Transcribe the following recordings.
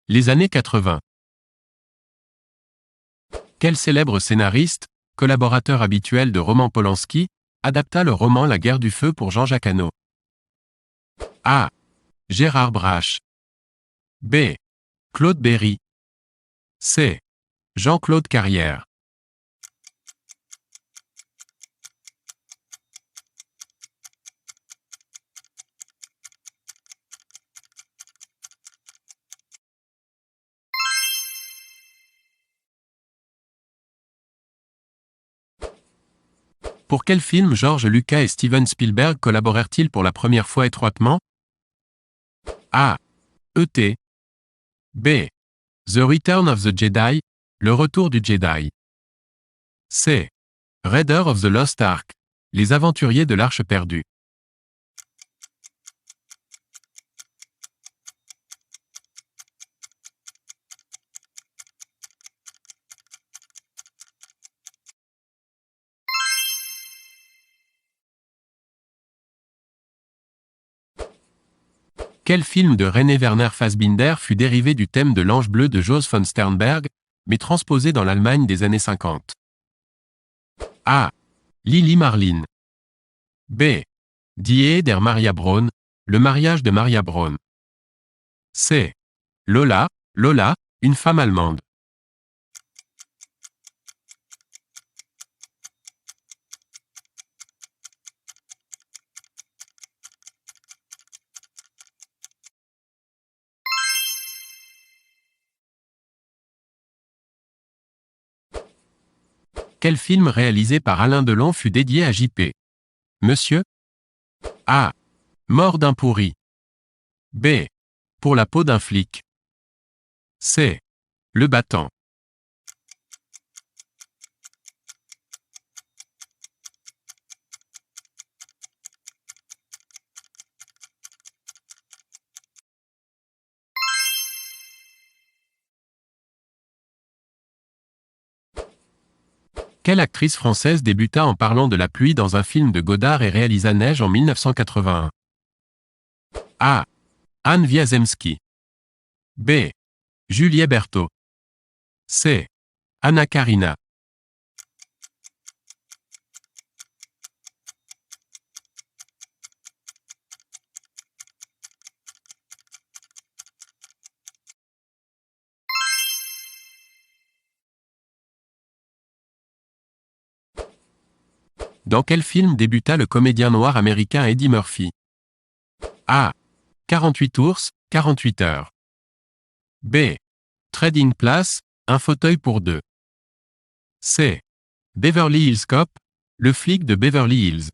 Les années 80. Quel célèbre scénariste, collaborateur habituel de Roman Polanski, adapta le roman La Guerre du Feu pour Jean-Jacques Hano? A. Gérard Brache. B. Claude Berry. C. Jean-Claude Carrière. Pour quel film George Lucas et Steven Spielberg collaborèrent-ils pour la première fois étroitement? A. E.T. B. The Return of the Jedi, Le Retour du Jedi. C. Raider of the Lost Ark, Les Aventuriers de l'Arche perdue. Quel film de René Werner Fassbinder fut dérivé du thème de l'Ange bleu de Jos von Sternberg, mais transposé dans l'Allemagne des années 50? A. Lili Marleen. B. Die Ehe der Maria Braun, Le mariage de Maria Braun. C. Lola, Lola, une femme allemande. Quel film réalisé par Alain Delon fut dédié à J.P. Monsieur? A. Mort d'un pourri. B. Pour la peau d'un flic. C. Le battant. Quelle actrice française débuta en parlant de la pluie dans un film de Godard et réalisa Neige en 1981? A. Anne Wiazemski. B. Juliette Berthaud. C. Anna Karina. Dans quel film débuta le comédien noir américain Eddie Murphy? A. 48 ours, 48 heures. B. Trading Place, un fauteuil pour deux. C. Beverly Hills Cop, le flic de Beverly Hills.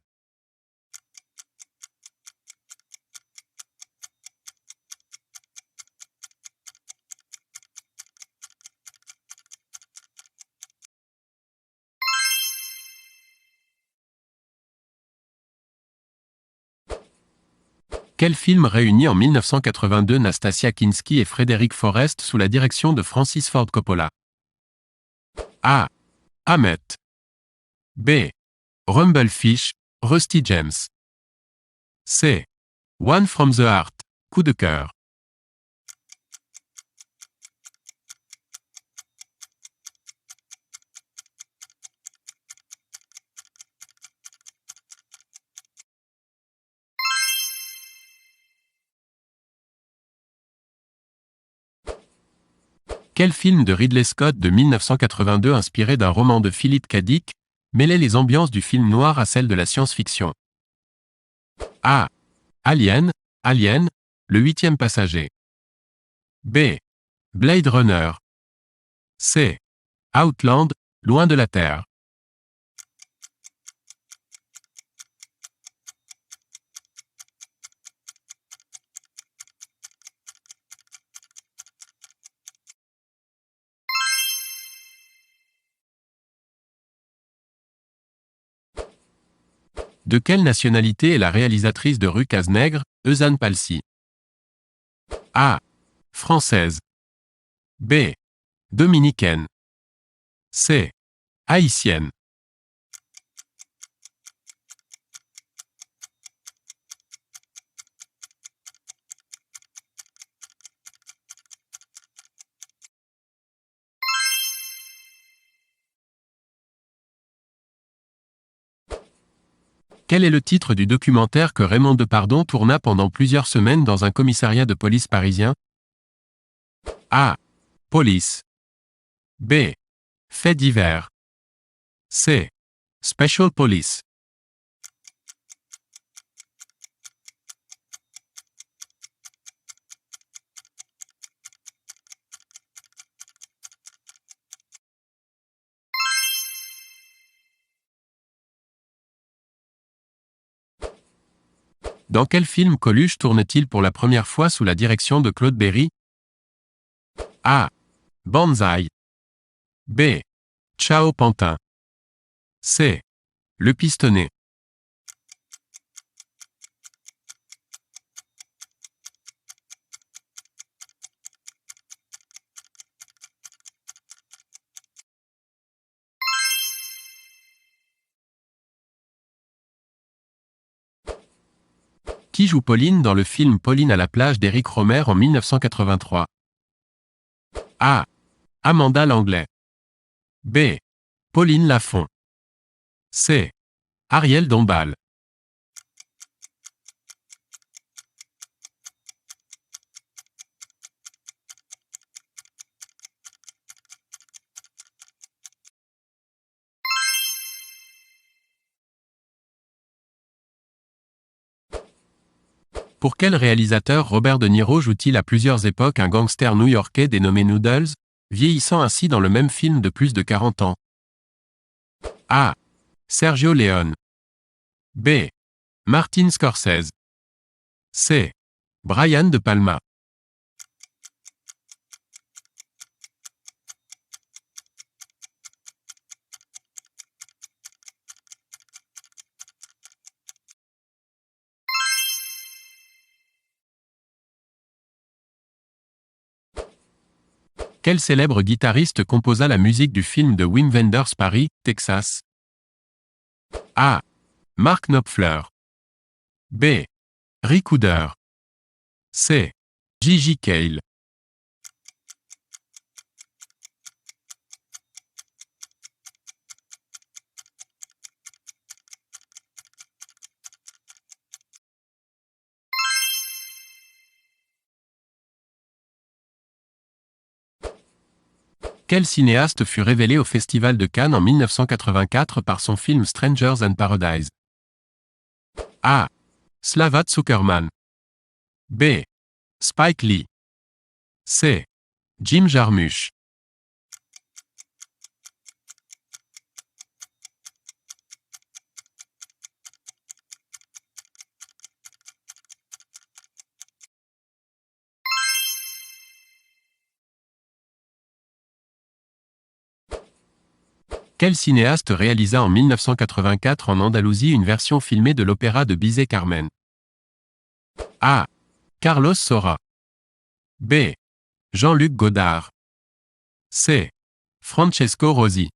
Quel film réunit en 1982 Nastasia Kinski et Frédéric Forrest sous la direction de Francis Ford Coppola? A. Hammett. B. Rumblefish, Rusty James. C. One from the Heart, Coup de cœur. Quel film de Ridley Scott de 1982 inspiré d'un roman de Philip K. Dick mêlait les ambiances du film noir à celles de la science-fiction? A. Alien, Alien, le huitième passager. B. Blade Runner. C. Outland, Loin de la Terre. De quelle nationalité est la réalisatrice de Rue Cazenègre, Eusanne Palsy? A. Française. B. Dominicaine. C. Haïtienne. Quel est le titre du documentaire que Raymond Depardon tourna pendant plusieurs semaines dans un commissariat de police parisien? A. Police. B. Faits divers. C. Special Police. Dans quel film Coluche tourne-t-il pour la première fois sous la direction de Claude Berry? A. Banzai. B. Ciao Pantin. C. Le Pistonné. Qui joue Pauline dans le film Pauline à la plage d'Éric Rohmer en 1983? A. Amanda Langlais. B. Pauline Lafont. C. Ariel Dombal. Pour quel réalisateur Robert De Niro joue-t-il à plusieurs époques un gangster new-yorkais dénommé Noodles, vieillissant ainsi dans le même film de plus de 40 ans? A. Sergio Leone. B. Martin Scorsese. C. Brian De Palma. Quel célèbre guitariste composa la musique du film de Wim Wenders Paris, Texas? A. Mark Knopfler. B. Rick Hooder. C. Gigi Cale. Quel cinéaste fut révélé au Festival de Cannes en 1984 par son film Strangers and Paradise? A. Slava Zuckerman. B. Spike Lee. C. Jim Jarmusch. Quel cinéaste réalisa en 1984 en Andalousie une version filmée de l'opéra de Bizet Carmen? A. Carlos Saura. B. Jean-Luc Godard. C. Francesco Rosi.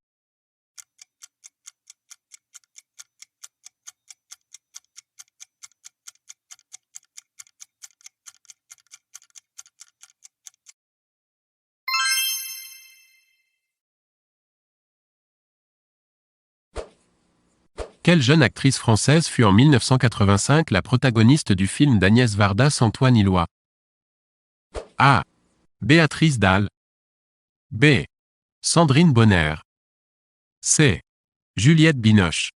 Quelle jeune actrice française fut en 1985 la protagoniste du film d'Agnès Varda Antoine Illois? A. Béatrice Dalle. B. Sandrine Bonner. C. Juliette Binoche.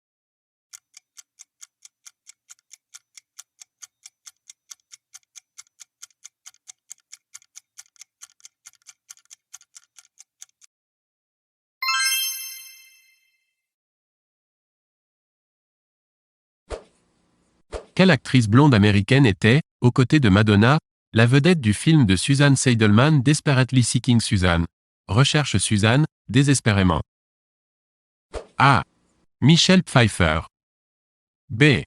Quelle actrice blonde américaine était, aux côtés de Madonna, la vedette du film de Susan Seidelman Desperately Seeking Susan? Recherche Suzanne, désespérément. A. Michelle Pfeiffer. B.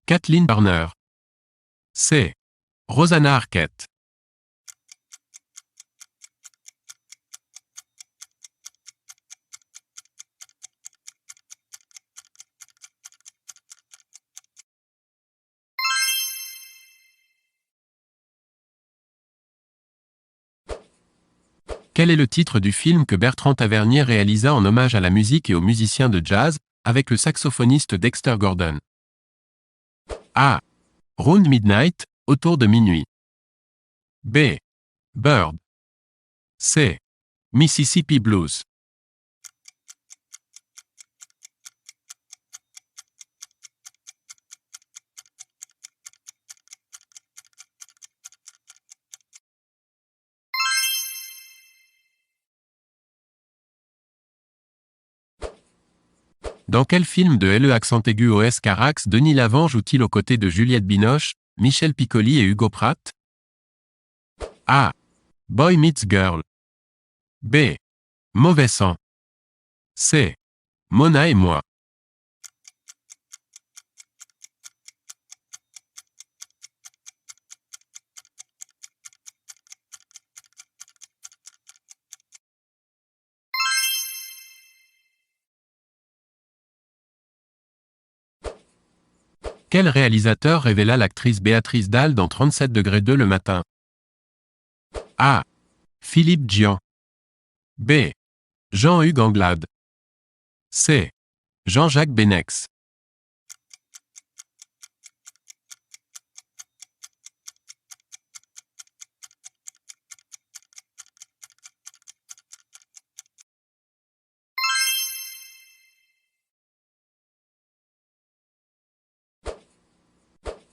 Kathleen Turner. C. Rosanna Arquette. Quel est le titre du film que Bertrand Tavernier réalisa en hommage à la musique et aux musiciens de jazz, avec le saxophoniste Dexter Gordon? A. Round Midnight, autour de minuit. B. Bird. C. Mississippi Blues. Dans quel film de LE accent aigu OS Carax Denis Lavant joue-t-il aux côtés de Juliette Binoche, Michel Piccoli et Hugo Pratt? A. Boy Meets Girl. B. Mauvais sang. C. Mona et moi. Quel réalisateur révéla l'actrice Béatrice Dalle dans 37°2 le matin? A. Philippe Djian. B. Jean-Hugues Anglade. C. Jean-Jacques Benex.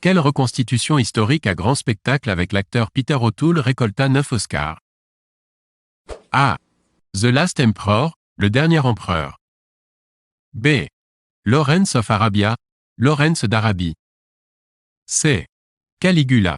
Quelle reconstitution historique à grand spectacle avec l'acteur Peter O'Toole récolta 9 Oscars? A. The Last Emperor, le dernier empereur. B. Lawrence of Arabia, Lawrence d'Arabie. C. Caligula.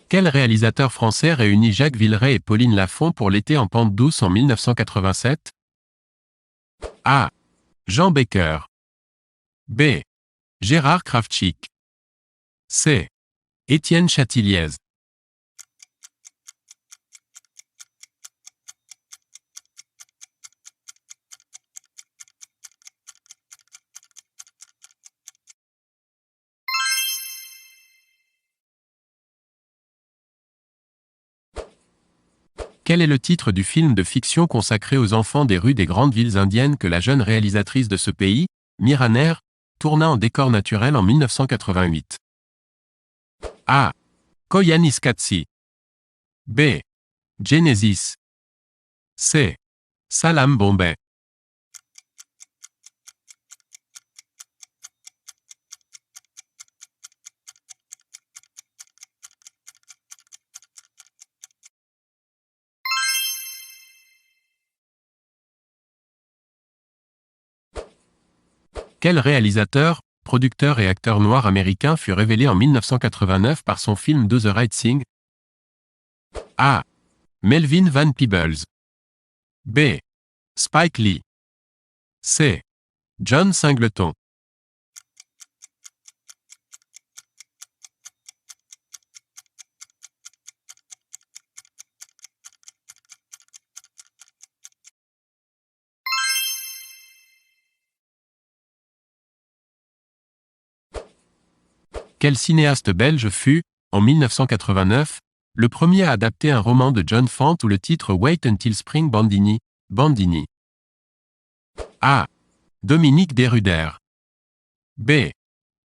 Quel réalisateur français réunit Jacques Villeray et Pauline Lafont pour L'été en pente douce en 1987? A. Jean Becker. B. Gérard Kravchik. C. Étienne Chatiliez. Quel est le titre du film de fiction consacré aux enfants des rues des grandes villes indiennes que la jeune réalisatrice de ce pays, Mira Nair, tourna en décor naturel en 1988? A. Koyaanisqatsi. B. Genesis. C. Salam Bombay. Quel réalisateur, producteur et acteur noir américain fut révélé en 1989 par son film Do the Right Thing? A. Melvin Van Peebles. B. Spike Lee. C. John Singleton. Quel cinéaste belge fut, en 1989, le premier à adapter un roman de John Fante où le titre Wait Until Spring Bandini, Bandini? A. Dominique Desruder. B.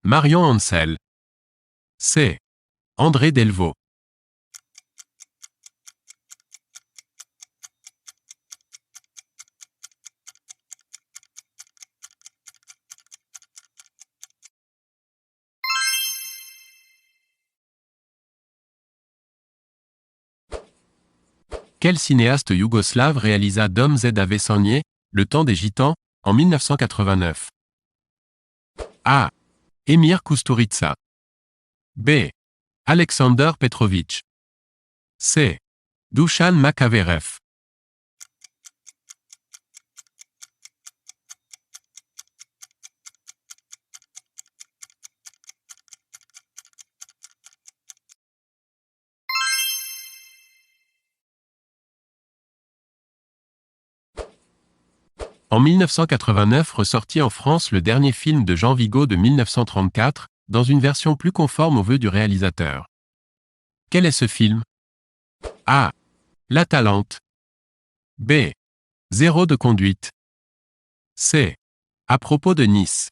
Marion Ansel. C. André Delvaux. Quel cinéaste yougoslave réalisa Dom Z Ave Sanje, Le temps des gitans, en 1989? A. Emir Kusturica. B. Alexander Petrovic. C. Dušan Makaverev. En 1989 ressortit en France le dernier film de Jean Vigo de 1934, dans une version plus conforme aux vœux du réalisateur. Quel est ce film? A. La Talente. B. Zéro de conduite. C. À propos de Nice.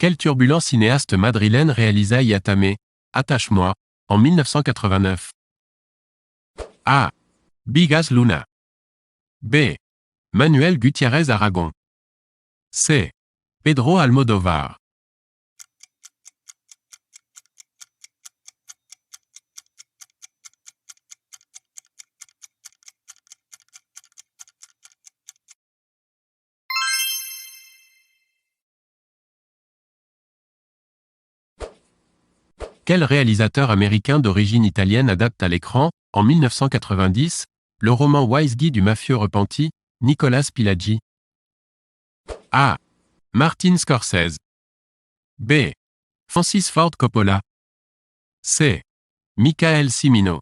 Quel turbulent cinéaste madrilène réalisa Yatame, Attache-moi, en 1989? A. Bigas Luna. B. Manuel Gutiérrez Aragon. C. Pedro Almodóvar. Quel réalisateur américain d'origine italienne adapte à l'écran, en 1990, le roman Wise Guy du mafieux repenti, Nicolas Pileggi? A. Martin Scorsese. B. Francis Ford Coppola. C. Michael Cimino.